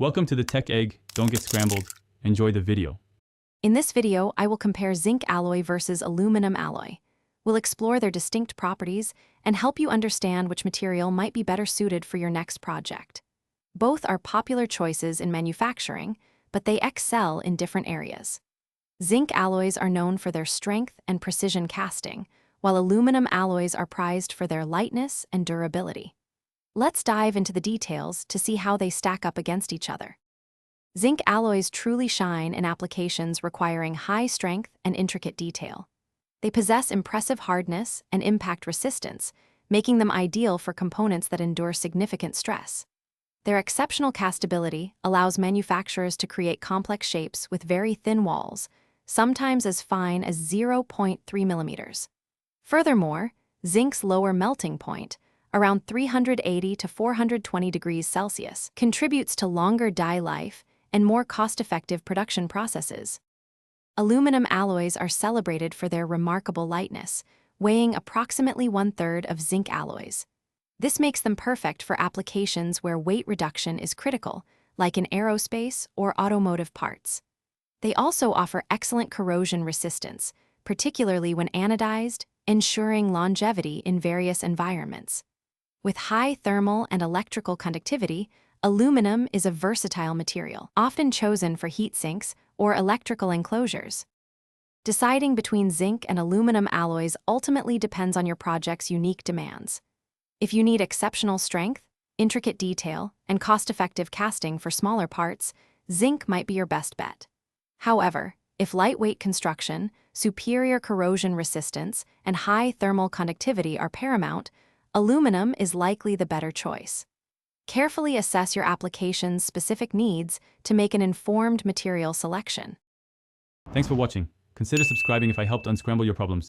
Welcome to the Tech Egg. Don't get scrambled. Enjoy the video. In this video, I will compare zinc alloy versus aluminum alloy. We'll explore their distinct properties and help you understand which material might be better suited for your next project. Both are popular choices in manufacturing, but they excel in different areas. Zinc alloys are known for their strength and precision casting, while aluminum alloys are prized for their lightness and durability. Let's dive into the details to see how they stack up against each other. Zinc alloys truly shine in applications requiring high strength and intricate detail. They possess impressive hardness and impact resistance, making them ideal for components that endure significant stress. Their exceptional castability allows manufacturers to create complex shapes with very thin walls, sometimes as fine as 0.3 millimeters. Furthermore, zinc's lower melting point, around 380 to 420 degrees Celsius, contributes to longer die life and more cost-effective production processes. Aluminum alloys are celebrated for their remarkable lightness, weighing approximately 1/3 of zinc alloys. This makes them perfect for applications where weight reduction is critical, like in aerospace or automotive parts. They also offer excellent corrosion resistance, particularly when anodized, ensuring longevity in various environments. With high thermal and electrical conductivity, aluminum is a versatile material, often chosen for heat sinks or electrical enclosures. Deciding between zinc and aluminum alloys ultimately depends on your project's unique demands. If you need exceptional strength, intricate detail, and cost-effective casting for smaller parts, zinc might be your best bet. However, if lightweight construction, superior corrosion resistance, and high thermal conductivity are paramount, aluminum is likely the better choice. Carefully assess your application's specific needs to make an informed material selection. Thanks for watching. Consider subscribing if I helped unscramble your problems.